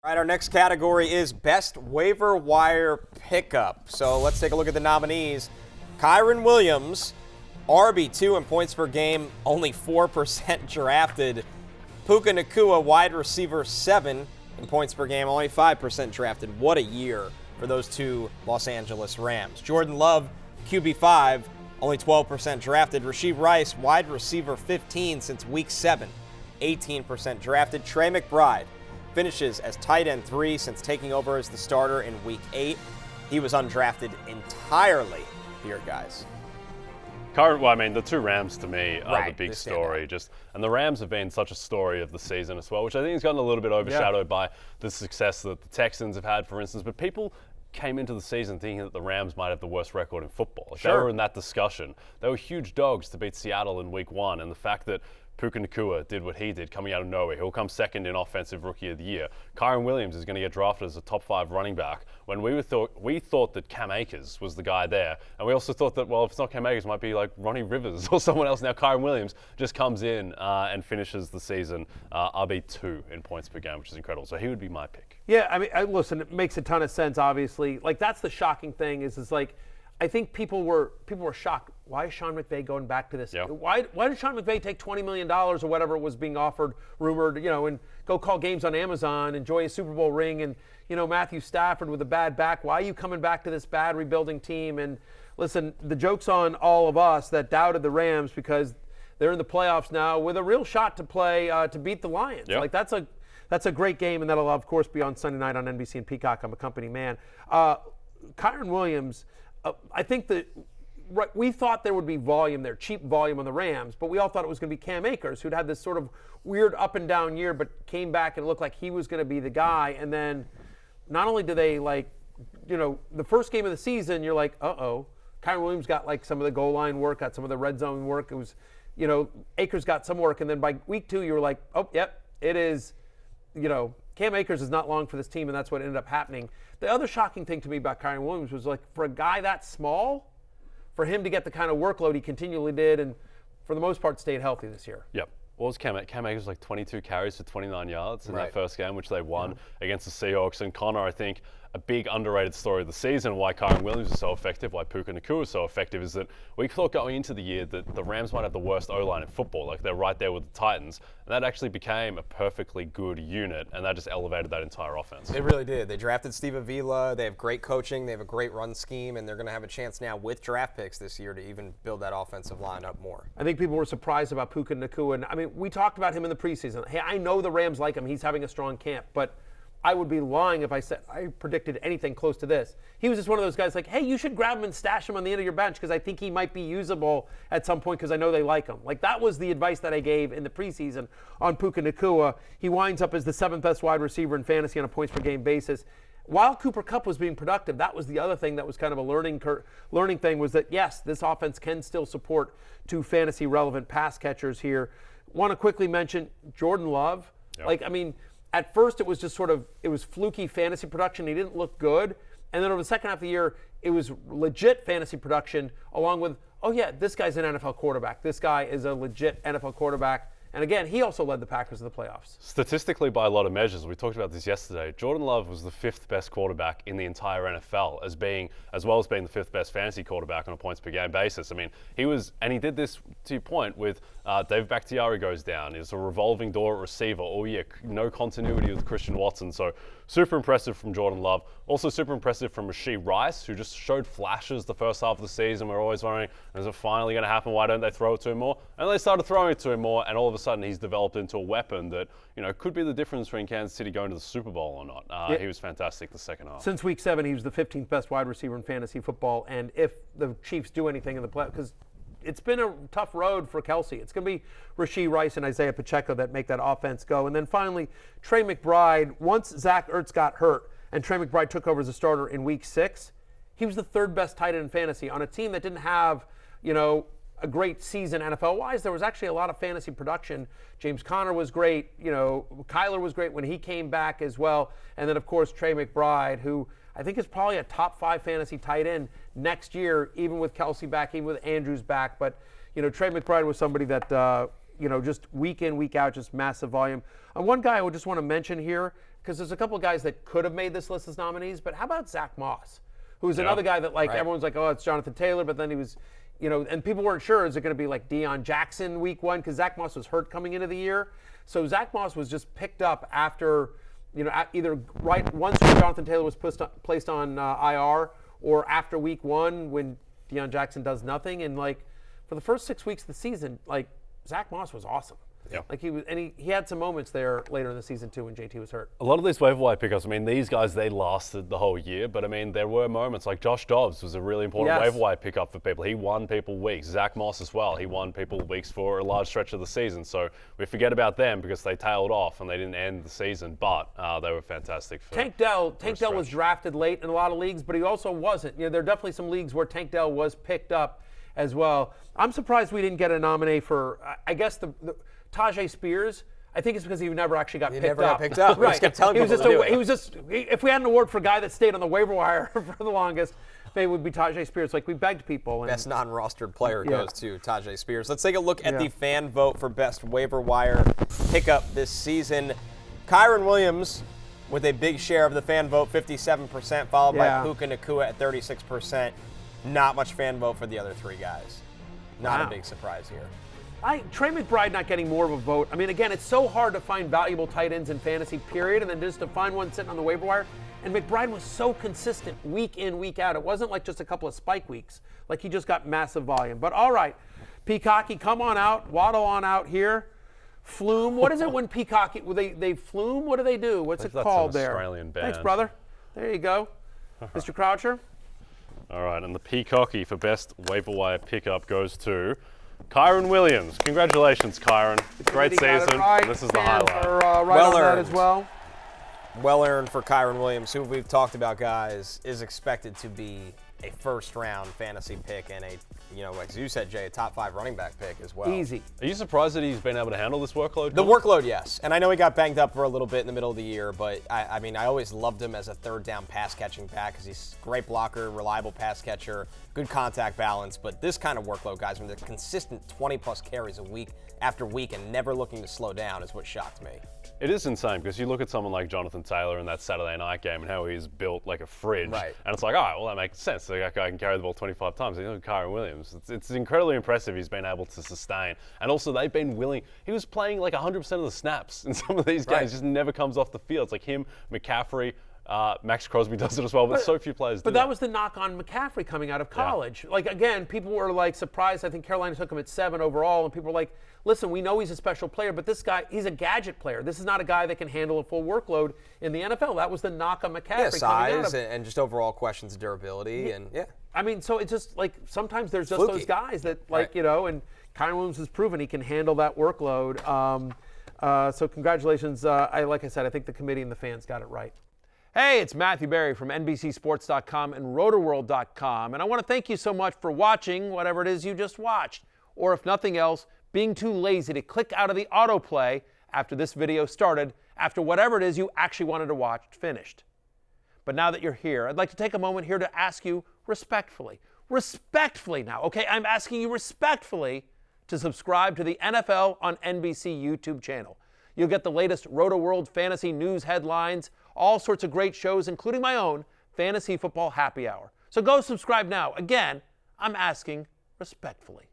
All right, our next category is Best Waiver Wire Pickup. So let's take a look at the nominees. Kyren Williams, RB2 in points per game, only 4% drafted. Puka Nacua, wide receiver 7 in points per game, only 5% drafted. What a year for those two Los Angeles Rams. Jordan Love, QB5, only 12% drafted. Rashee Rice, wide receiver 15 since week 7, 18% drafted. Trey McBride finishes as tight end 3 since taking over as the starter in week 8. He was undrafted entirely here, guys. The two Rams to me are the big story. And the Rams have been such a story of the season as well, which I think has gotten a little bit overshadowed by the success that the Texans have had, for instance. But people came into the season thinking that the Rams might have the worst record in football. They were in that discussion. They were huge dogs to beat Seattle in week 1, and the fact that Puka Nacua did what he did coming out of nowhere. He'll come second in Offensive Rookie of the Year. Kyren Williams is going to get drafted as a top 5 running back when we thought that Cam Akers was the guy there. And we also thought that, well, if it's not Cam Akers, it might be like Ronnie Rivers or someone else. Now Kyren Williams just comes in and finishes the season RB2 in points per game, which is incredible. So he would be my pick. Yeah, I mean, listen, it makes a ton of sense, obviously. Like, that's the shocking thing is like, I think people were shocked. Why is Sean McVay going back to this? Yeah. Why did Sean McVay take $20 million or whatever was being offered, rumored, and go call games on Amazon, enjoy a Super Bowl ring, and, Matthew Stafford with a bad back? Why are you coming back to this bad rebuilding team? And listen, the joke's on all of us that doubted the Rams because they're in the playoffs now with a real shot to play to beat the Lions. Yep. Like, that's a great game, and that'll, of course, be on Sunday night on NBC and Peacock. I'm a company man. Kyren Williams, I think that we thought there would be volume there, cheap volume on the Rams, but we all thought it was going to be Cam Akers, who'd had this sort of weird up and down year, but came back and looked like he was going to be the guy. And then not only do they, the first game of the season, you're like, uh-oh. Kyren Williams got, some of the goal line work, got some of the red zone work. It was, Akers got some work. And then by week 2, you were like, oh, yep, it is, Cam Akers is not long for this team, and that's what ended up happening. The other shocking thing to me about Kyren Williams was, for a guy that small, for him to get the kind of workload he continually did and, for the most part, stayed healthy this year. Yep. What was Cam Akers, 22 carries for 29 yards in that first game, which they won against the Seahawks. And Connor, I think, a big underrated story of the season, why Kyren Williams is so effective, why Puka Nacua is so effective, is that we thought going into the year that the Rams might have the worst O-line in football. They're right there with the Titans. And that actually became a perfectly good unit, and that just elevated that entire offense. They really did. They drafted Steve Avila. They have great coaching. They have a great run scheme, and they're going to have a chance now with draft picks this year to even build that offensive line up more. I think people were surprised about Puka Nacua. And, I mean, we talked about him in the preseason. Hey, I know the Rams like him. He's having a strong camp, but I would be lying if I said I predicted anything close to this. He was just one of those guys hey, you should grab him and stash him on the end of your bench because I think he might be usable at some point because I know they like him. That was the advice that I gave in the preseason on Puka Nacua. He winds up as the 7th best wide receiver in fantasy on a points per game basis. While Cooper Kupp was being productive, that was the other thing that was kind of a learning thing was that, yes, this offense can still support 2 fantasy relevant pass catchers here. Want to quickly mention Jordan Love. Yep. At first, it was just it was fluky fantasy production. He didn't look good. And then over the second half of the year, it was legit fantasy production along with, oh yeah, this guy's an NFL quarterback. This guy is a legit NFL quarterback. And again, he also led the Packers to the playoffs. Statistically, by a lot of measures, we talked about this yesterday, Jordan Love was the 5th best quarterback in the entire NFL, as well as being the 5th best fantasy quarterback on a points per game basis. I mean, he did this, to your point, with Dave Bakhtiari goes down. It's a revolving door at receiver all year. No continuity with Christian Watson. So super impressive from Jordan Love. Also super impressive from Rashee Rice, who just showed flashes the first half of the season. We're always wondering, is it finally going to happen? Why don't they throw it to him more? And they started throwing it to him more, and all of a sudden he's developed into a weapon that could be the difference between Kansas City going to the Super Bowl or not. He was fantastic the second half. Since week 7, he was the 15th best wide receiver in fantasy football. And if the Chiefs do anything in the playoffs, because it's been a tough road for Kelsey. It's going to be Rashee Rice and Isaiah Pacheco that make that offense go. And then finally, Trey McBride. Once Zach Ertz got hurt and Trey McBride took over as a starter in week 6, he was the 3rd best tight end in fantasy on a team that didn't have, a great season NFL-wise. There was actually a lot of fantasy production. James Conner was great. Kyler was great when he came back as well. And then, of course, Trey McBride, who I think is probably a top 5 fantasy tight end next year, even with Kelsey back, even with Andrews back. But, Trey McBride was somebody that, just week in, week out, just massive volume. And one guy I would just want to mention here, because there's a couple of guys that could have made this list as nominees, but how about Zach Moss, who's another guy that everyone's like, oh, it's Jonathan Taylor, but then he was, and people weren't sure, is it going to be like Deion Jackson week 1? Because Zach Moss was hurt coming into the year. So Zach Moss was just picked up after, either once Jonathan Taylor was placed on IR or after week 1 when Deion Jackson does nothing. And for the first 6 weeks of the season, Zach Moss was awesome. Yeah. He had some moments there later in the season too when JT was hurt. A lot of these waiver wire pickups, these guys, they lasted the whole year, but there were moments like Josh Dobbs was a really important waiver wire pickup for people. He won people weeks. Zach Moss as well. He won people weeks for a large stretch of the season. So we forget about them because they tailed off and they didn't end the season, but they were fantastic. Tank Dell was drafted late in a lot of leagues, but he also wasn't. There are definitely some leagues where Tank Dell was picked up as well. I'm surprised we didn't get a nominee for, I guess, the Tajay Spears. I think it's because he never actually got picked up. He never got picked up. Right. He just kept telling people to do it. If we had an award for a guy that stayed on the waiver wire for the longest, maybe it would be Tajay Spears. We begged people. Best non-rostered player goes to Tajay Spears. Let's take a look at the fan vote for best waiver wire pickup this season. Kyren Williams with a big share of the fan vote, 57%, followed by Puka Nacua at 36%. Not much fan vote for the other 3 guys. Not a big surprise here. Trey McBride not getting more of a vote. Again, it's so hard to find valuable tight ends in fantasy, period, and then just to find one sitting on the waiver wire. And McBride was so consistent week in, week out. It wasn't like just a couple of spike weeks. He just got massive volume. But all right, Peacocky, come on out. Waddle on out here. Flume. What is it when Peacocky, they flume? What do they do? What's it called there? Australian band. Thanks, brother. There you go. Mr. Croucher. All right, and the Peacocky for best waiver wire pickup goes to Kyren Williams. Congratulations, Kyren. Great season. Right. This is the highlight. Well earned as well. Well earned for Kyren Williams, who we've talked about, guys, is expected to be a first-round fantasy pick and as you said, Jay, a top 5 running back pick as well. Easy. Are you surprised that he's been able to handle this workload? The workload, yes. And I know he got banged up for a little bit in the middle of the year, but I always loved him as a third-down pass-catching back because he's a great blocker, reliable pass catcher, good contact balance. But this kind of workload, guys, when they're consistent 20-plus carries a week after week and never looking to slow down is what shocked me. It is insane because you look at someone like Jonathan Taylor in that Saturday night game and how he's built like a fridge. Right. And it's like, all right, well, that makes sense. That guy can carry the ball 25 times. Kyren Williams. It's incredibly impressive he's been able to sustain. And also, they've been willing. He was playing like 100% of the snaps in some of these games. Just never comes off the field. It's like him, McCaffrey, Max Crosby does it as well, but so few players do. But that was the knock on McCaffrey coming out of college. Again, people were surprised. I think Carolina took him at 7 overall, and people were like, listen, we know he's a special player, but this guy, he's a gadget player. This is not a guy that can handle a full workload in the NFL. That was the knock on McCaffrey. Size and just overall questions of durability. So it's just sometimes there's just those guys that and Kyren Williams has proven he can handle that workload. So congratulations. Like I said, I think the committee and the fans got it right. Hey, it's Matthew Berry from NBCSports.com and Rotoworld.com, and I want to thank you so much for watching whatever it is you just watched, or if nothing else, being too lazy to click out of the autoplay after this video started, after whatever it is you actually wanted to watch finished. But now that you're here, I'd like to take a moment here to ask you respectfully now, okay? I'm asking you respectfully to subscribe to the NFL on NBC YouTube channel. You'll get the latest Roto-World fantasy news headlines, all sorts of great shows, including my own Fantasy Football Happy Hour. So go subscribe now. Again, I'm asking respectfully.